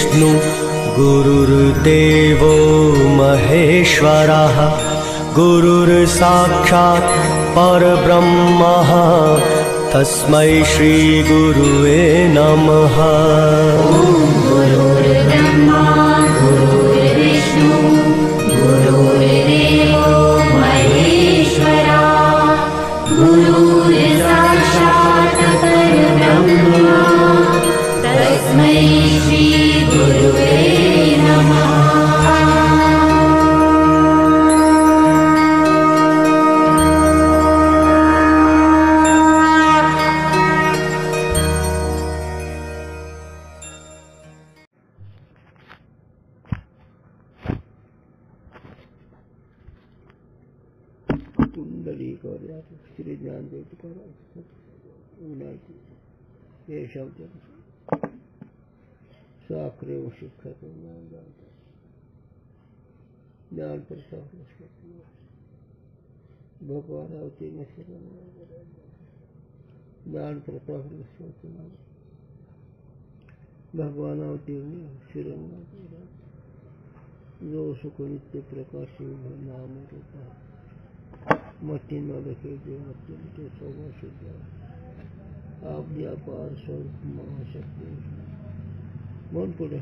गुरुर्विष्णु गुरुर्देवो महेश्वरः गुरुर्साक्षात् परब्रह्मः तस्मै श्री गुरुवे नमः। गुरुर्ब्रह्मा गुरुर्विष्णु गुरुर्देवो महेश्वरा गुरुर्साक्षात् परब्रह्म तस्मै श्री गुरुवे नमः। कुंडली कर श्री ज्ञान देव कर ये शब्द साखरे व शिक्षा ज्ञान प्रसाद भगवान अवती ज्ञान प्रताप भगवान अवती जो सुख नित्य प्रकाश नाम रूपा मट्टी न रखे जो अत्यंत शोभा सिद्ध आप व्यापार स्वरूप महाशक्ति मन पुढे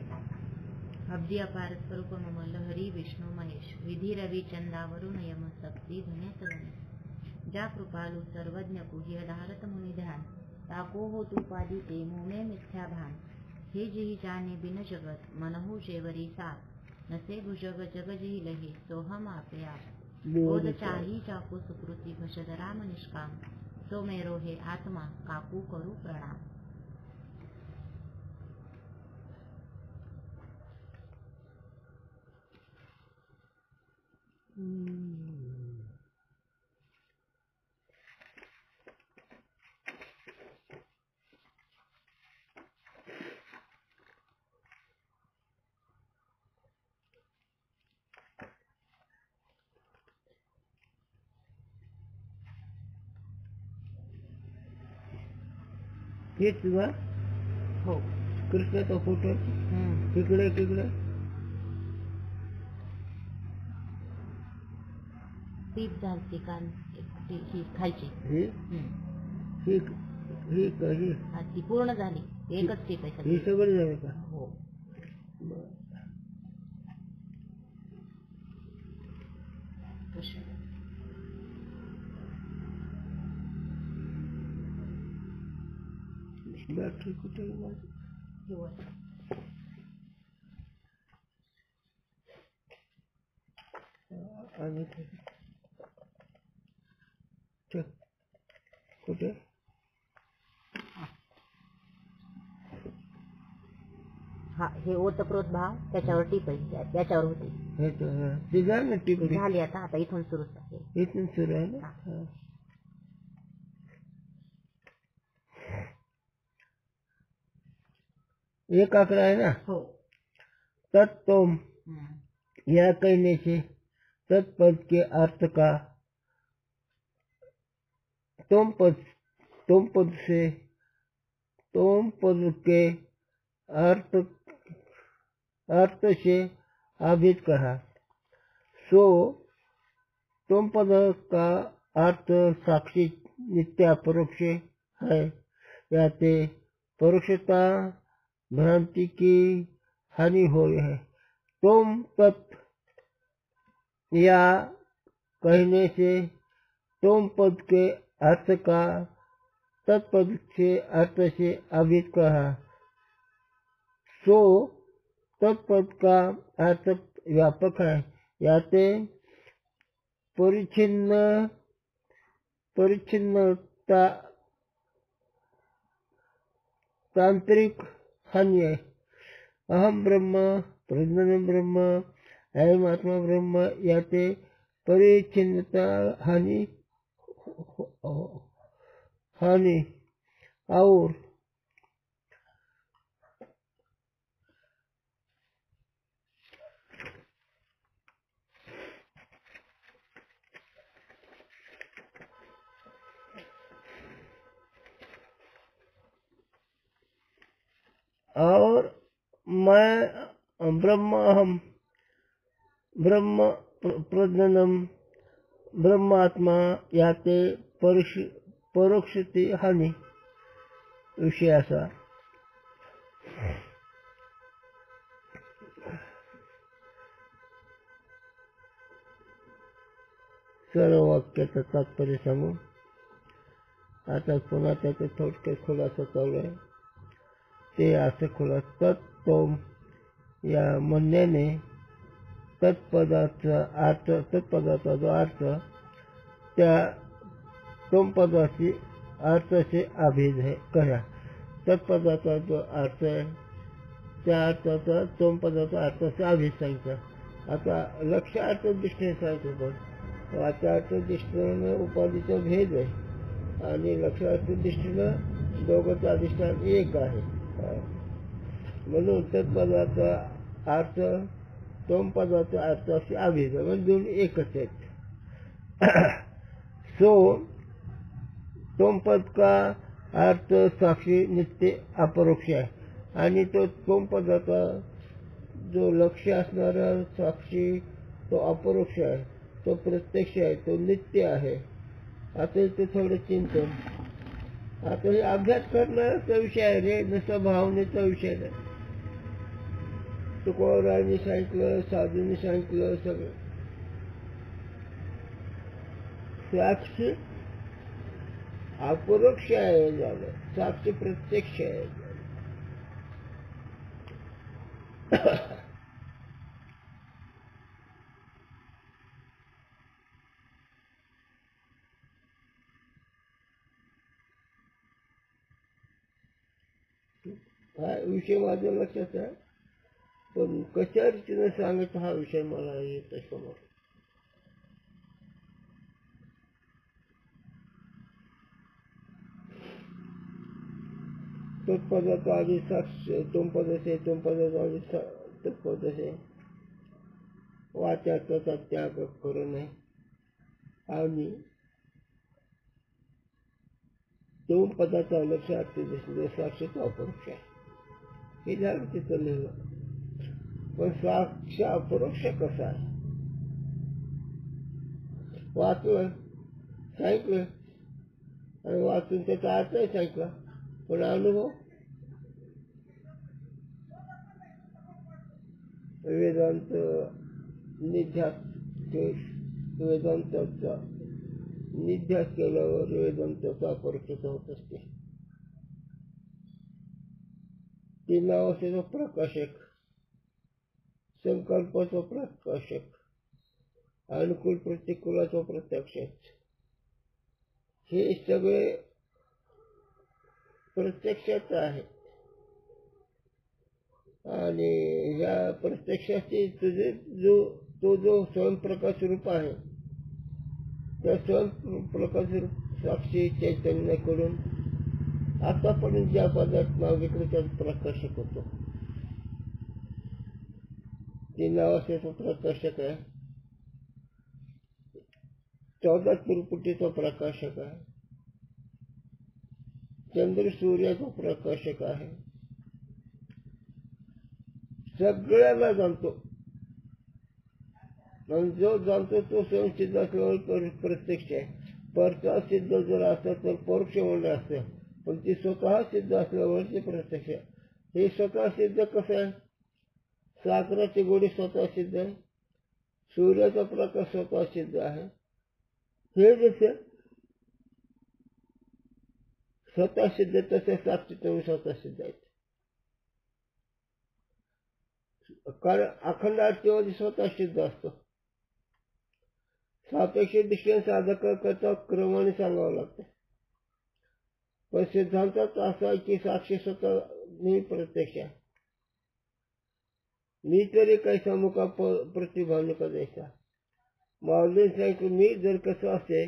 अब्दी अपार स्वरूप मम लहरी विष्णू महेश विधी रवि चंदावरुण यम सक्ती धन्यत गणे ज्या कृपालु सर्वज्ञ कुह्य धारत मुनि ध्यान ताको हो तुपादी ते मोने मिथ्या भान हे जिहि जाने बिन जगत मनहु जेवरी साथ नसे भुजग जग जिहि लहे सोहम आपे आप बोध चाही चाकू सुकृती भषद राम निष्काम सो मेरो हे आत्मा काकू करू प्रणाम। हे तुझा हो कृष्णाचा फोटो तिकडे तिकडे टीप झालती काल ही खायची ही ही ही काही ती पूर्ण झाली एकच टीप आहे ही सगळं झालं का? हो बॅटरी कुठे आणि कुठे हा हे ओतप्रोत भाव त्याच्यावर टीप आहे त्याच्यावर होती झाली आता इथून सुरूच आहे इथून सुरू आहे ना. एक आंकड़ा है ना हो तत्तुम या कहने से तत्पद के अर्थ का तुम पद से तुम पद के अर्थ से अभित कहा सो तुम पद का अर्थ साक्षी नित्य परोक्ष है याते परोक्षता भ्रांति की हानि हो है। तुम तत् या कहने से तुम पद के अर्थ का तत्पद से अर्थ से अभित कहा सो तत्पद का अर्थ व्यापक है याते परिच्छिन्नता तांत्रिक हानि है। अहम ब्रह्म प्रज्ञान ब्रह्म अयम आत्मा ब्रह्म याते परिच्छिन्नता हानि और मैं ब्रह्माहम ब्रह्म प्रज्ञनम ब्रह्मात्मा याते परोक्षते हानी विषय असा. सर्व वाक्याचं तात्पर्य सांगू. आता पुन्हा त्याचा थोडक्यात खुलासा चालू आहे. ते असं खुलासा तत्व या म्हणण्याने तत्पदाचा जो अर्थ त्या तोमपदाची अर्थ से अभेद है करा. तत्पदाचा जो अर्थ आहे त्या अर्थाचा तोमपदाचा अर्थ से अभेद सांगितला. आता लक्ष अर्थ दृष्टीने सांगतो पण वाचार्थ दृष्टीने उपाधीचा भेद आहे आणि लक्षार्थ दृष्टीनं दोघांचं अधिष्ठान एक आहे. म्हणून तत्पदाचा अर्थ तोमपदाचा अर्थ असे अभेद म्हणजे दोन एकच आहेत. सो तोमपद का अर्थ साक्षी नित्य अपरोक्ष आहे आणि तो तोमपदाचा जो लक्ष असणारा साक्षी तो अपरोक्ष आहे, तो प्रत्यक्ष आहे, तो नित्य आहे. आता इथे थोडं चिंतन. आता हे अभ्यास करणाराचा विषय आहे रे, नुसता भावनेचा विषय नाही. तुकोरांनी सांगितलं, साधूंनी सांगितलं, सगळं साक्षी अपरोक्ष आहे झालं, साक्षी प्रत्यक्ष आहे. हा विषय माझ्या लक्षात आहे पण कशा रीतीने सांगायचा हा विषय मला येतो समोर. तत्पदाचा आधी साक्ष तोमपदसे, तोमपदाचा आधी तत्पदसे वाचाचा त्याग करू नये आणि तोमपदाचा लक्षात साक्षीचा अपरोक्ष आहे. हे झालं तिथं लिहिलं. पण साक्ष अपरोक्ष कसा आहे वाचलं सांगितलं आणि वाचून त्याचा अर्थही सांगितला पण अनुभव वेदांत निध्यास वेदांताचा निध्यास केल्यावर वेदांताचा अपरोक्षता होत असते. तीन अवस्थेचा प्रकाशक, संकल्पाचा प्रकाशक, अनुकूल प्रतिकूलाचा प्रत्यक्ष, हे सगळे प्रत्यक्षात आहे. आणि ह्या प्रत्यक्षाची तुझे जो स्वयंप्रकाश रूप आहे त्या स्वयंप्रकाश रूप साक्षी चैतन्याकडून आतापर्यंत ज्या पदार्थ नाव घेतलं त्यात प्रकाशक होतो. तीन अवस्थेचा प्रकाशक आहे, 14 त्रिपुटीचा प्रकाशक आहे, चंद्र सूर्याचा प्रकाशक आहे. सगळ्याला जाणतो आणि जो जाणतो तो स्वयंसिद्ध असल्यावर प्रत्यक्ष आहे. परचा सिद्ध जर असतं तर परोक्ष म्हणलं असतं पण ती स्वतः सिद्ध असल्यावर ते प्रत्यक्ष आहे. हे स्वतः सिद्ध कसं आहे? सागराची गोडी स्वतः सिद्ध आहे, सूर्याचा प्रकाश स्वतः सिद्ध आहे. हे जसे स्वतः सिद्ध तसे साक्षी तुम्ही स्वतः सिद्ध आहेत. कारण अखंड अर्थवादी स्वतः सिद्ध असतो. सापेक्ष दृष्टीने साधक करता क्रमाने सांगावं लागतं. पण सिद्धांतात असा आहे की साक्षी स्वतः मी प्रत्यक्ष आहे. मी तरी कैसा मुका प्रतिभावने का द्यायचा. माऊलीने सांगितलं मी जर कसं असे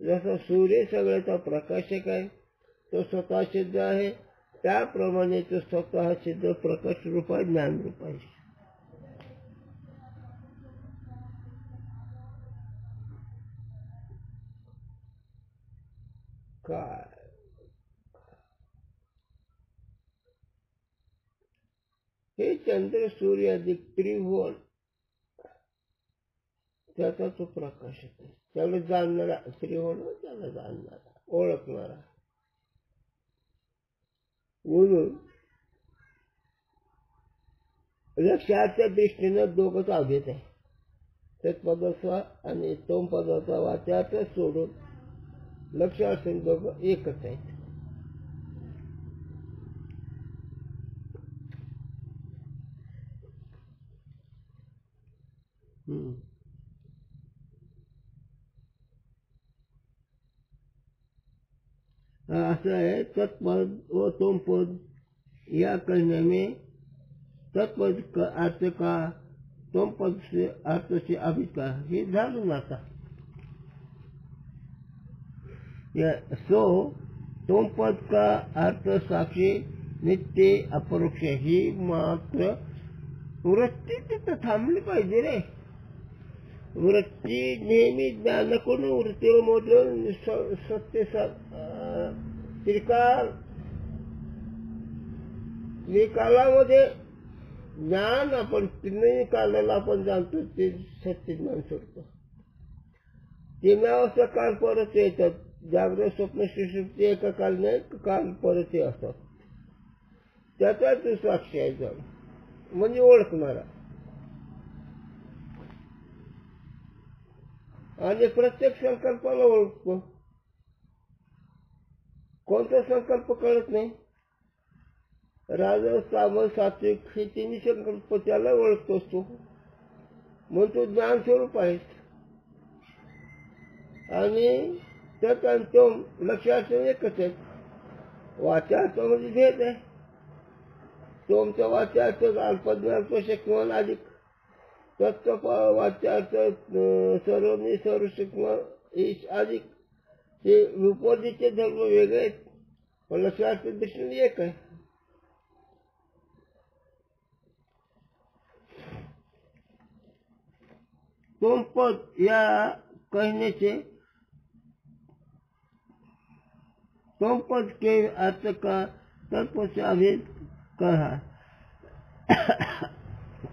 जसा सूर्य सगळ्याचा प्रकाशक आहे तो स्वतः सिद्ध आहे त्याप्रमाणे तो स्वतः सिद्ध प्रकाश रूप आहे, ज्ञान रूप आहे. काय सूर्य चंद्र सूर्य अधिक त्रिभुवन त्याचा तो प्रकाश आहे. त्याला जाणणारा त्रिभुवन, त्याला जाणणारा ओळखणारा. म्हणून लक्षाच्या दृष्टीनं दोघंच अभेद आहे. तत्पदाचा आणि तोम पदाचा वाच्यार्थ सोडून लक्षार्थ दोघं एकच आहेत. असं है तत्पद व तोम पद या कहने में तत्पद का अर्थ का तोम पद से अर्थ से अभी का हे झालं आता. सो तोम पद का अर्थ साक्षी नित्य अपरोक्ष ही मात्र वृत्ती तिथं थांबली पाहिजे रे. वृत्ती नेहमी ज्ञान करून वृत्तीवर मोडलं सत्य त्रिकाल त्रिकालामध्ये ज्ञान आपण तीनही कालाला आपण जाणतो ते सत्य ज्ञान सोडतो. तीन अवस्था काल परत येतात. जागृत स्वप्न सुषुप्ती एका काल नाही काल परत असतात. त्याचा तू साक्षी आहे झाला म्हणजे ओळखणारा. आणि प्रत्येक संकल्पाला ओळखतो. कोणता संकल्प कळत नाही. राजस तामस सात्विक हे तिन्ही संकल्प त्याला ओळखतोस तू. म्हणून तो ज्ञान स्वरूप आहे. आणि त्यात आणि तो लक्षार्थ एकच आहे. वाचार्थ म्हणजे भेद आहे. तुमचा वाचार्थ अल्पज्ञान शक्तिमान अधिक तत्व वाचार्थ सर्वनी सर्व शक्तिमान अधिक. हे विपरीतचे धर्म वेगळे आहेत पण लक्षार्थ दृष्टीने एक आहे. तोम पद या कहने से तोम पद के अर्थ का तत्व से अभेद कहा.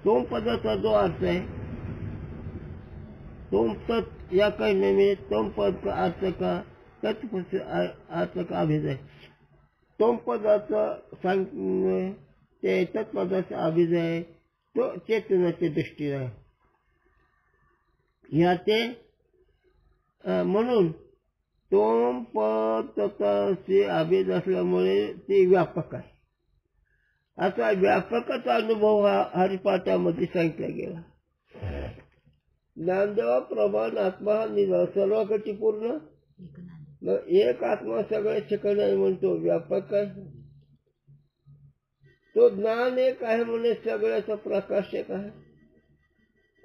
तोम पदाचा जो अर्थ है तोम तत्व या कहने में तोम पद का अर्थ का तत्व से अर्थ का अभेद है. तोम पदाचा सांगणे ते तत्पदाचा अभेद आहे तो चेतनाच्या दृष्टीने आहे. ह्या ते म्हणून तोम पदाचे अभेद असल्यामुळे ते व्यापक आहे. असा व्यापकच अनुभव हा हरिपाठामध्ये सांगितला गेला. ज्ञानदेवा प्रमाण आत्मा हा निराळ सर्वाकटी पूर्ण एक आत्मा सगळ्या ठिकाणी म्हणतो व्यापक आहे. तो ज्ञान एक आहे म्हणजे सगळ्याचा प्रकाश एक आहे.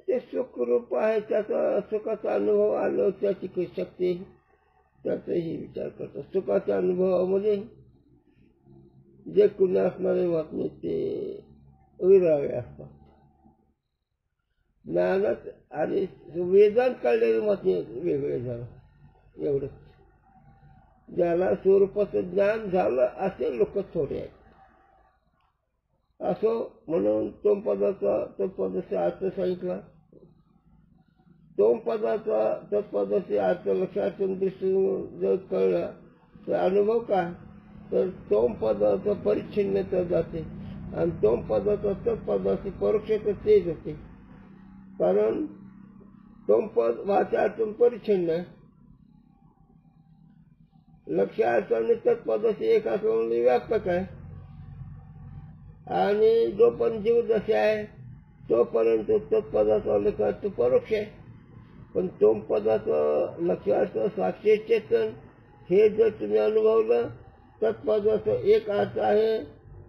ते सुखरूप आहे. त्याचा सुखाचा अनुभव आलो त्याची शक्ती त्याचाही विचार करतो. सुखाच्या अनुभवामध्ये जे कुणी असणारे महात्मे ते विराळे असतात. ज्ञानात आणि वेदांत काढलेले महात्मे वेगळे झालं एवढंच. ज्याला स्वरूपाचं ज्ञान झालं असे लोक थोडे आहेत. असो म्हणून तोम पदाचा तत्पदाचा अर्थ सांगितला. तोम पदाचा तत्पदाचा अर्थ लक्षात दृष्टीने जर कळला तर अनुभव काय तर तोम पदाचा परिच्छिन्नता जाते आणि तोम पदाचा तत्पदाची परोक्षता तेज होते. कारण तोम पद वाचार्थून परिच्छिन्न आहे. लक्षार्थ आणि तत्पदाचे एक असल्यामुळे व्यापक आहे. आणि जो पण जीव जसे आहे तोपर्यंत तत्पदाचा लक्षार्थ परोक्ष आहे. पण तोम पदाचं लक्षार्थ साक्षी चेतन हे जर तुम्ही अनुभवलं तत्पदाचा एक अर्थ आहे.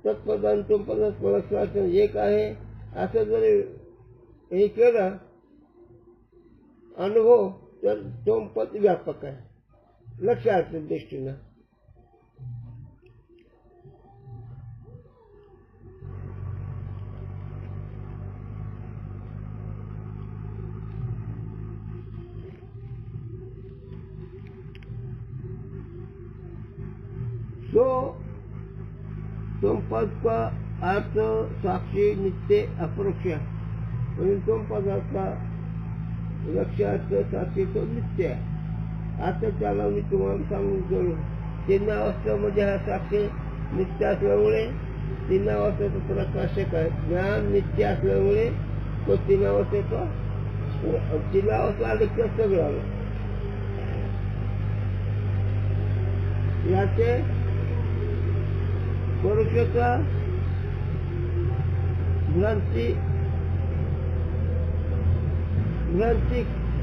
तत्पदान तोम पदाचा लक्षार्थ एक आहे असं जर हे केलं अनुभव तर तोम पद व्यापक आहे लक्षार्थ दृष्टीनं. तो तुम पद का अर्थ साक्षी नित्य अपरोक्ष म्हणून तो पदार्थ लक्षार्थ साक्षी तो नित्य आहे. आता त्याला मी तुम्हाला सांगून गेलो तीन अवस्थेमध्ये हा साक्षी नित्य असल्यामुळे तीन अवस्थेचा प्रकाशक आहे. ज्ञान नित्य असल्यामुळे तो तीन अवस्थेचा तीन अवस्था आली तर सगळं आलं. याचे परोक्षता भ्रांति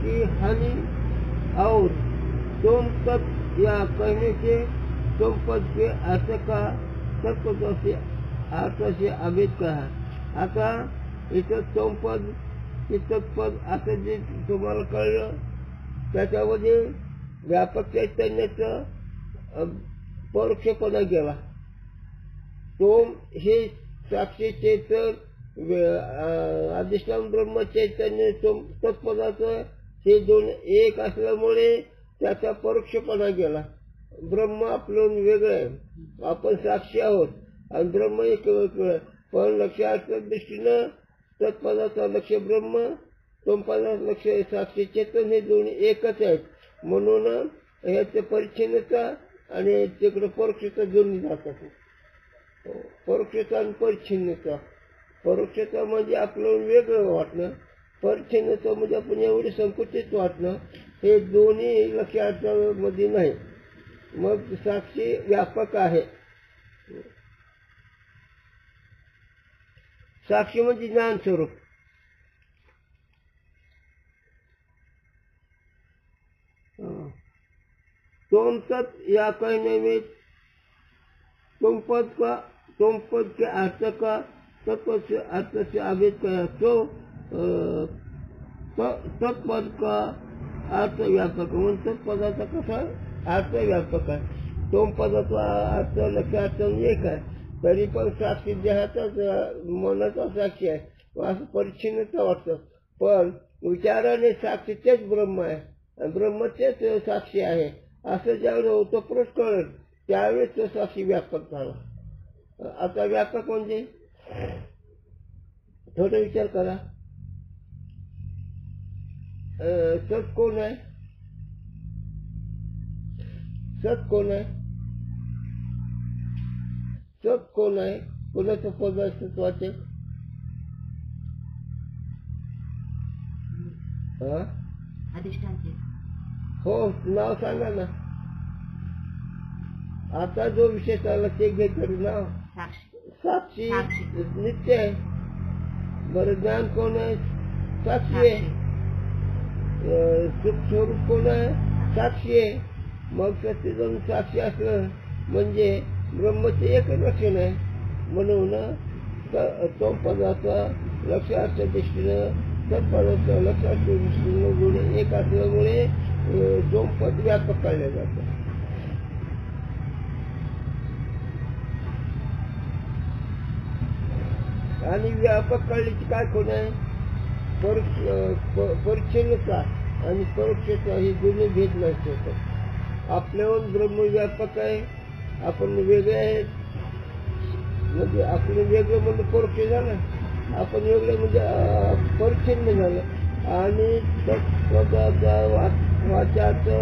की हानि और तुम तक या कहने से तुम पद के अर्थ का तत्पदों से अर्थ से अभेद का है. आता इथं तुम पद की तत्पद असं जे तुम्हाला कळलं त्याच्यामध्ये व्यापक चैतन्याचं परोक्षपणा गेला. तोम हे साक्षी चेतन अधिष्ठान ब्रह्म चैतन्य तत्पदाचं हे दोन एक असल्यामुळे त्याचा परोक्षपणा गेला. ब्रह्म आपलं वेगळं आहे, आपण साक्षी आहोत आणि ब्रह्म एक वेगळं. पण लक्षाच्या दृष्टीनं तत्पदाचा लक्ष ब्रह्म तोमपदाचं लक्ष साक्षी चेतन हे दोन्ही एकच आहेत. म्हणून याचे परिच्छिन्नता आणि तिकडे परोक्षता दोन्ही जातात. परोक्षता आणि परिच्छिन्नता. परोक्षता म्हणजे आपलं वेगळं वाटणं, परिच्छिन्नता म्हणजे आपण एवढे संकुचित वाटणं. हे दोन्ही लक्षामध्ये नाही. मग साक्षी व्यापक आहे. साक्षी म्हणजे ज्ञान स्वरूप. तुम तत् या कहने में तुम पद के अर्थ का तत्पद से अर्थ से अभेद करा तो तत्पद का अर्थ व्यापक म्हणून तत्पदाचा कसा अर्थ व्यापक आहे. तुम पदाचा अर्थ लक्षार्थ एक आहे तरी पण साक्षी देहाचाच मनाचा साक्षी आहे असं परिच्छिन्नता वाटतं. पण विचाराने साक्षी तेच ब्रह्म आहे, ब्रह्म तेच साक्षी आहे असं ज्यावेळेस होतं पुरुष कळत त्यावेळेस तो साक्षी व्यापक झाला. आता व्यापक म्हणजे थोडा विचार करा. सत कोण आहे? सत कोण आहे? सत कोण आहे? कोणाचं पद अस्तित्वाचे? अधिष्ठानचे. हो, नाव सांगा ना. आता जो विषय चालला ते घेतलं नाव. साक्षी नित्य आहे. बरं, ज्ञान कोण आहे? साक्षी आहे. सुख स्वरूप कोण आहे? साक्षी आहे. मग सत्यजन साक्षी असलं म्हणजे ब्रह्मचे एक लक्षण आहे. म्हणून तो पदाचा लक्षाच्या दृष्टीनं तत्पदाचा लक्षाच्या दृष्टीनं गुण एक असल्यामुळे दोन पद व्यापक काढले जातात. आणि व्यापक काढल्याची काय खूण आहे? परिच्छिन्नता आणि परोक्षता ही दोन्ही भेद नसतात. आपल्यावर ब्रह्म व्यापक आहे, आपण वेगळे आहेत. म्हणजे आपण वेगळं म्हणजे परोक्ष झालं, आपण वेगळे म्हणजे परिच्छिन्न झालं. आणि तत्पदाचा वाचाचं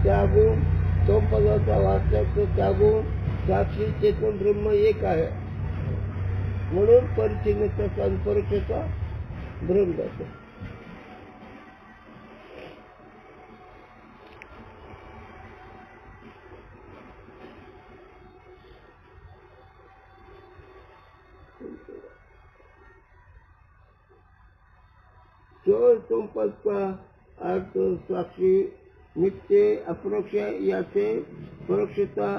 त्यागून तो पदाचा वाचाचं त्यागून साक्षी चेतन ब्रह्म एक आहे. म्हणून परिच्छिन्नता आणि परोक्षता भ्रम जातो. तो तुम पद का अर्थ साक्षी नित्य अपरोक्ष याचे परोक्षता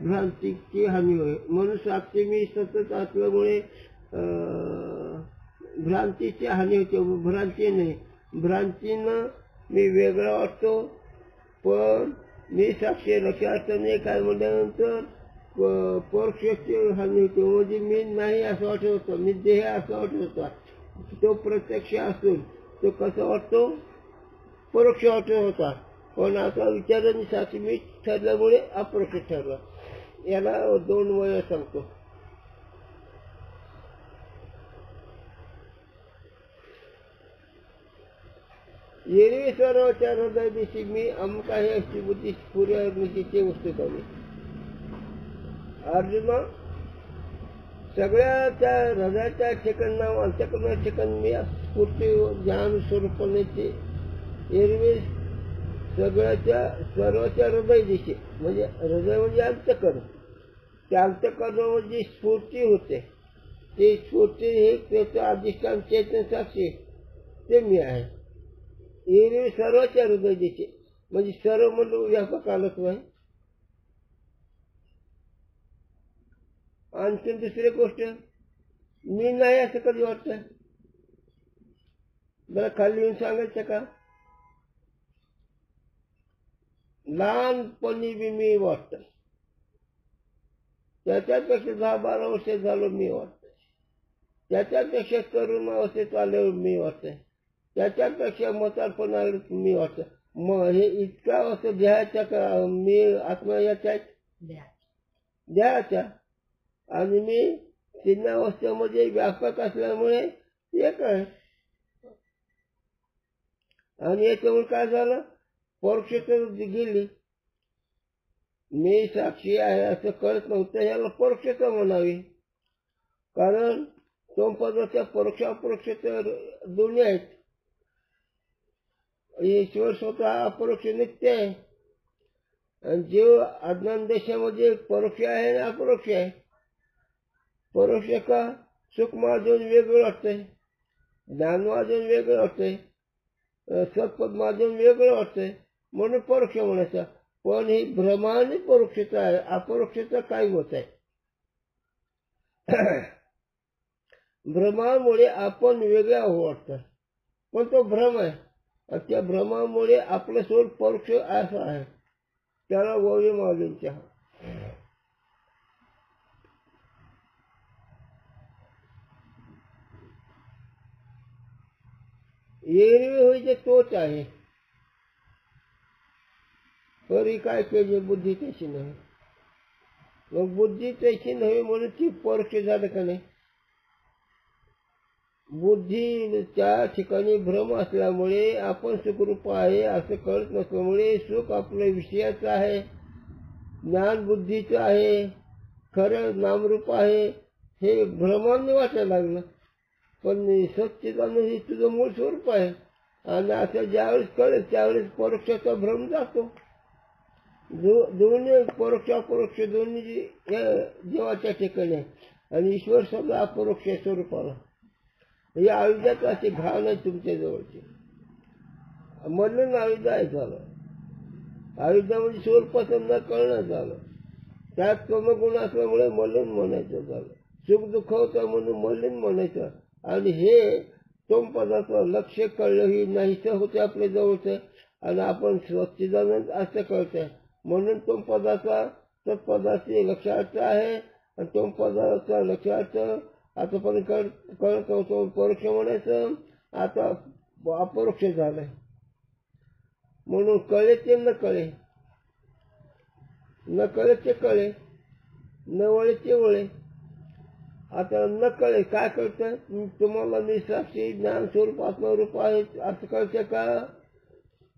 भ्रांतीची हानी होय. म्हणून साक्षी मी सतत असल्यामुळे भ्रांतीची हानी होते. भ्रांती नाही, भ्रांतीनं मी वेगळा वाटतो. पण मी साक्षी लक्षात नाही काय म्हटल्यानंतर परोक्षाची हानी होते. म्हणजे मी नाही असं वाटत होतं, मी देह असं वाटत होता. तो प्रत्यक्ष असून तो कसा वाटतो? परोक्ष वाटत होता. पण आता विचाराने साक्षी मी ठरल्यामुळे अपरोक्ष ठरला. याला दोन वय सांगतो. एरवी सर्वच्या हृदय दिशी मी अमुक आहे अशी बुद्धी पुरी अग्निची वस्तू कमी. अर्जुना, सगळ्याच्या हृदयाच्या ठिकाण नाव अंतःकरणाच्या ठिकाण मी स्फूर्ती ज्ञान स्वरूपण्याची एरवी सगळ्याच्या सर्वाच्या हृदय दिशी, म्हणजे हृदय म्हणजे अंतःकरण, त्या अंतःकरणावर जी स्फूर्ती होते ते स्फूर्ती हे त्याचं अधिष्ठान चेतन साक्षी ते मी आहे. एरवी सर्वाच्या हृदय दिशी म्हणजे सर्व म्हणजे व्यापक आलत्व आहे. आणखी दुसरी गोष्ट, मी नाही असं कधी वाटतं? बरं खाली येऊन सांगायचं का? लहानपणी बी मी वाटत, त्याच्यापेक्षा 10-12 वर्ष झालं मी वाटत, त्याच्यापेक्षा तरुण अवस्थेत आल्यावर मी वाटतंय, त्याच्यापेक्षा म्हातारपण आलं मी वाटत. मग हे इतका असं द्यायच्या का मी आत्मा याच्या द्यायच्या आणि मी तीन अवस्थेमध्ये व्यापक असल्यामुळे एक आहे. आणि याच्यामुळे काय झालं, परोक्षता गेली. मी साक्षी आहे असं कळत नव्हतं, याला परोक्षता म्हणावी. कारण सोमपदाच्या परोक्ष अपरोक्षता दोन्ही आहेत. ईश्वर स्वतः अपरोक्ष नित्य आहे आणि जीव अज्ञान देशामध्ये परोक्ष आहे आणि अपरोक्ष आहे. परोक्ष का सुख माझून वेगळं वाटतंय, ज्ञान माझून वेगळं वाटतंय, सत्पद माझून वेगळं वाटतंय म्हणून परोक्ष म्हणायचं. पण ही भ्रमाने परोक्षता आहे, अपरोक्षता काय होत आहे? भ्रमामुळे आपण वेगळ्या वाटतं, पण तो भ्रम आहे. त्या भ्रमामुळे आपलं स्वरूप परोक्ष असं आहे. त्याला वय माऊलींच्या एरवी होईचे तोच आहे. तरी काय केले, बुद्धी तशी नाही. मग बुद्धी तशी नाही म्हणून ती परोक्ष झालं का नाही? बुद्धीच्या ठिकाणी भ्रम असल्यामुळे आपण सुखरूप आहे असं कळत नसल्यामुळे सुख आपल्या विषयाचं आहे, ज्ञान बुद्धीचं आहे, खरं नामरूप आहे हे भ्रमाने वाटायला लागलं. पण सच्चिदानंद हे तुझं मूळ स्वरूप आहे. आणि असं ज्यावेळेस कळेल त्यावेळेस परोक्षाचा भ्रम जातो. दोन्ही परोक्ष अपरोक्ष दोन्ही देवाच्या ठिकाणी आहे. आणि ईश्वर सगळं अपरोक्ष स्वरूपाला. या आयुध्यात असे घाण आहे तुमच्या जवळचे, म्हणून आयुध आहे झालं. आयुध्यामध्ये स्वरूपाचं न कळणं झालं. त्यात कमगुण असल्यामुळे मलिन म्हणायचं झालं. सुख दुःख होतं म्हणून मलिन म्हणायचं. आणि हे सोमपदाचं लक्ष कळलं ही नाहीसं होते आपल्या जवळचं. आणि आपण सच्चिदानंद असं कळतंय म्हणून सोमपदाचा तत्पदाचे लक्षार्थ आहे. आणि सोमपदाचा लक्षार्थ आतापर्यंत कळत होतो परोक्ष म्हणायचं, आता अपरोक्ष झालंय. म्हणून कळे ते न कळे, न कळे ते कळे, न वळे ते वळे. आता न कळे काय कळतं? तुम्हाला मी साक्षी ज्ञान स्वरूप आत्मरूप आहे असं कळतं का?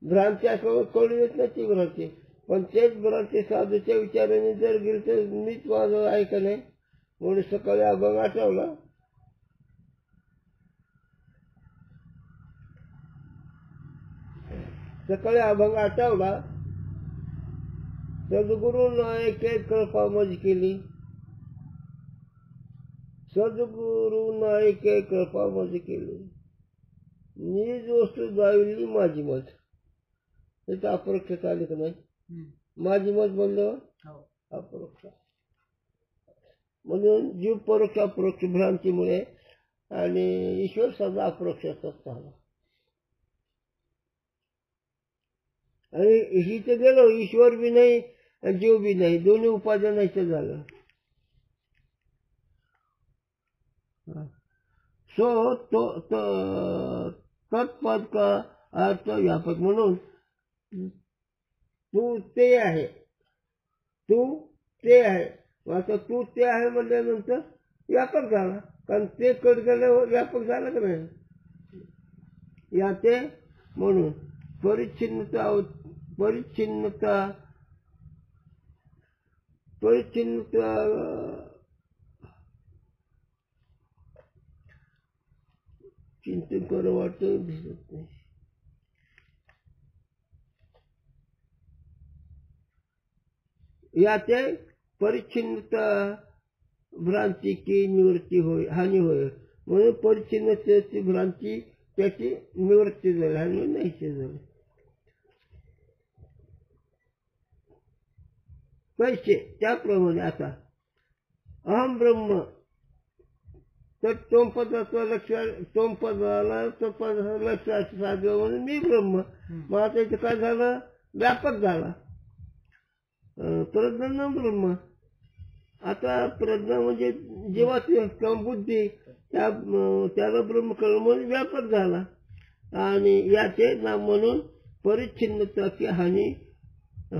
भ्रांती असल्यावर कळू येत नाही ती भ्रांती. पण तेच भ्रांती साधूच्या विचाराने जर गेली तर मीच माझं आहे का नाही म्हणून सकाळी अभंग आठवला. सकाळी अभंग आठवला. सद्गुरूनं एक कृपा मज केली, सद्गुरूनं एक कृपा मज केली, निज वस्तू दाविली माझी मत. त्याचं अपरोक्ष आले का नाही? माझी मत बोलल्यावर अपरोक्ष. म्हणून जीव परोक्ष अपरोक्ष भ्रांतीमुळे आणि ईश्वर सदा अपरोक्ष झाला. आणि हिचं गेलो ईश्वर बी नाही आणि जीव बी नाही, दोन्ही उपादानाचं झालं. सो तत्पद का अर्थ व्यापक. म्हणून तू ते आहे, तू ते आहे. आता तू ते आहे म्हटल्यानंतर व्यापक झाला. कारण ते कट गेल्यावर व्यापक झालं का नाही? या ते म्हणून परिच्छिन्नता परिच्छिन्नता परिच्छिन्नता चिंतन करू वाटतं दिसत नाही. याचे परिच्छिन्नता भ्रांती की निवृत्ती होय, हानी होय. म्हणून परिच्छिन्नतेची भ्रांती त्याची निवृत्ती झाली, हानी नाहीशी झाली. पैसे त्याप्रमाणे आता अहम ब्रह्म तर तोमपदाचा तोमपदाला लक्षात साधलं म्हणून मी ब्रह्म. मग आता इथं काय झालं, व्यापक झाला प्रज्ञा ब्रह्म. आता प्रज्ञा म्हणजे जीवाची बुद्धी त्याला ब्रह्म कळलं म्हणून व्यापक झाला. आणि याचे नाम म्हणून परिच्छिन्नता की हानी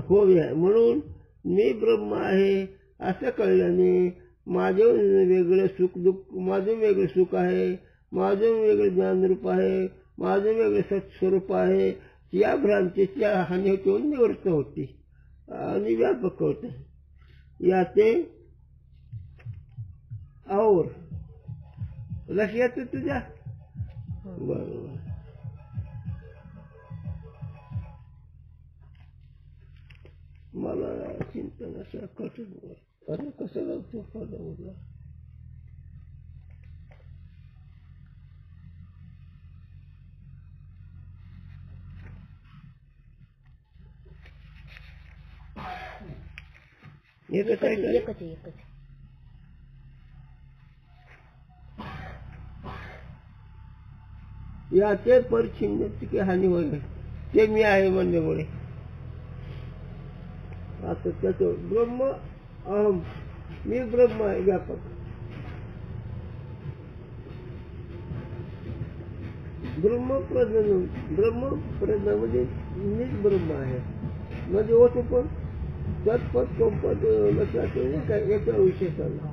होवी आहे. म्हणून मी ब्रह्म आहे असं कळल्याने माझे वेगळं सुख दुःख, माझं वेगळं सुख आहे, माझं वेगळं ज्ञानरूप आहे, माझं वेगळं सत्स्वरूप आहे. या भ्रांतीच्या हानी होऊन निवृत्त होती आणि व्यापक होते. याचे और लक्षात तुझ्या बरोबर. मला चिंतन असं कठीण अरे कसं लागतो पदावरला. एकच याचे परिच्छिन्नतेची की हानी होईल ते मी आहे म्हणल्यामुळे. आता त्याचं ब्रह्म अहम मी ब्रह्म आहे व्यापक. ब्रह्मप्रज्ञा म्हणजे मीच ब्रह्म आहे म्हणजे होतो. पण तत्पद संपद लक्षात काय याचा विषय चालला.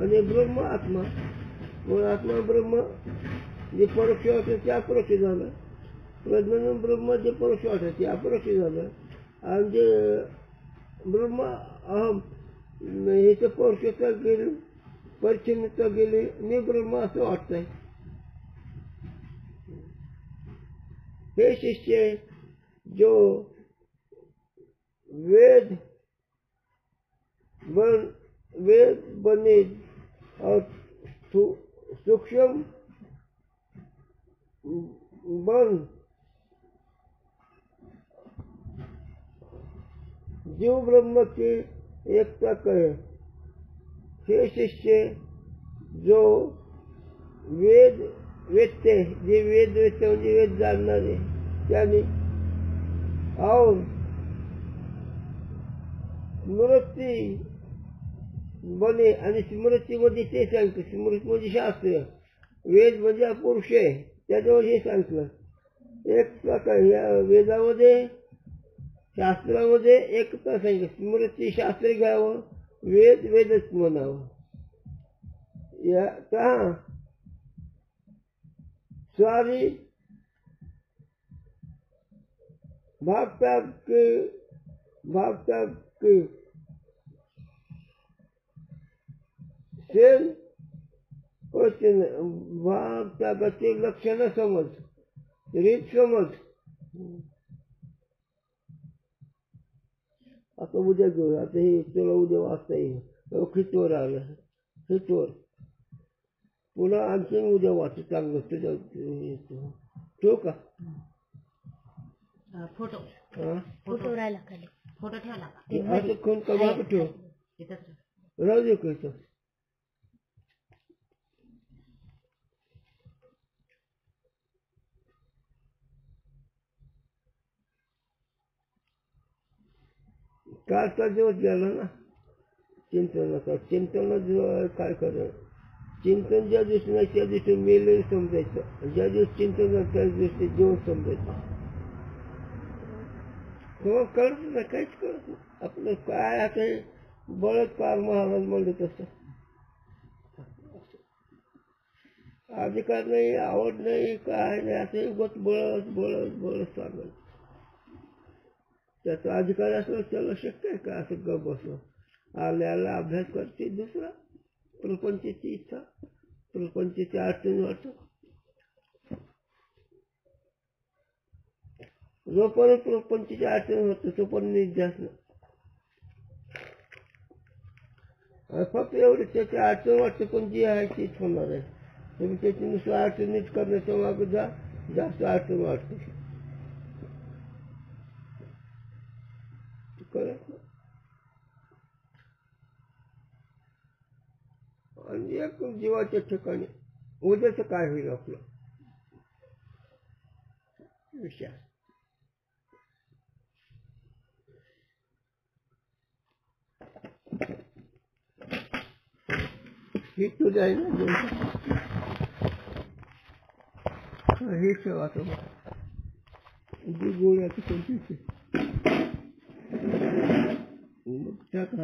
आणि ब्रह्म आत्मा मग आत्मा ब्रह्म जे परोक्ष वाटतं ते अपरोक्ष झालं. प्रज्ञान ब्रह्म जे परोक्ष वाटतं ते अपरोक्ष झालं. आणि जे ब्रह्म अहम ह्याचं परोक्षता गेली, परिच्छिन्नता गेली, मी ब्रह्म असं वाटतंय. हे शिष्य जो वेद बने और सूक्ष्म बन जीव ब्रह्म की एकता कहे. हे शिष्य जो वेद वेदते, जे वेद वेदते म्हणजे वेद जाणणारे त्याने और स्मृती बने. आणि स्मृतीमध्ये ते सांगतं, स्मृती म्हणजे शास्त्र, वेद म्हणजे पुरुष आहे त्याच्यावर हे सांगितलं. एकता काय या वेदामध्ये शास्त्रामध्ये एकता सांगितलं. स्मृती शास्त्र घ्यावं, वेद वेदच म्हणावं. या का सारी भाग के सेल क्वेश्चन भाग त्यागाचे लक्षण समज, रीत समज. आता उद्या घेऊ. आता हे तुला उद्या वाचता येईल. खिचवर आलं, खिचवर पुन्हा आणखी उद्या वाच चांगलं तुझ्या ठेवू का. फोटो फोटो राहिला खाली. फोटो ठेवला का असं कोण कमा ठेव राहू दे कसं. कालचा दिवस गेला ना चिंतनाचा. चिंतन काय कर, चिंतन ज्या दिवशी नाही त्या दिवशी मेले समजायचं, ज्या दिवशी चिंतन त्या दिवशी जीवन समजायचं. कळत नाही, काहीच कळत नाही आपलं काय. आता बळद पार महाराज म्हणले तसं अधिकार नाही, आवड नाही, काय नाही, असं उगाच बळच चाललं. त्याचा अधिकार असं त्याला शक्य आहे का असं गप बसणं? आल्याला अभ्यास करते दुसरा, प्रपंचाची इच्छा, प्रपंचाची अडचण वाटत. जोपर्यंत प्रपंचाची अडचण होतं तोपर्यंत निध्यास नाही. फक्त एवढे त्याची अडचण वाटते, पण जी आहे तीच होणार आहे. तुम्ही त्याची नुसतं अडचण नीट करण्याच्या मागे जा, जास्त अडचण वाटते. कळत ना. आणि एक जीवाच्या ठिकाणी उद्याचं काय होईल आपलं विचार. ही तुझी आहे ना, हे ठेवा जी गोळ्याची कोणती त्यात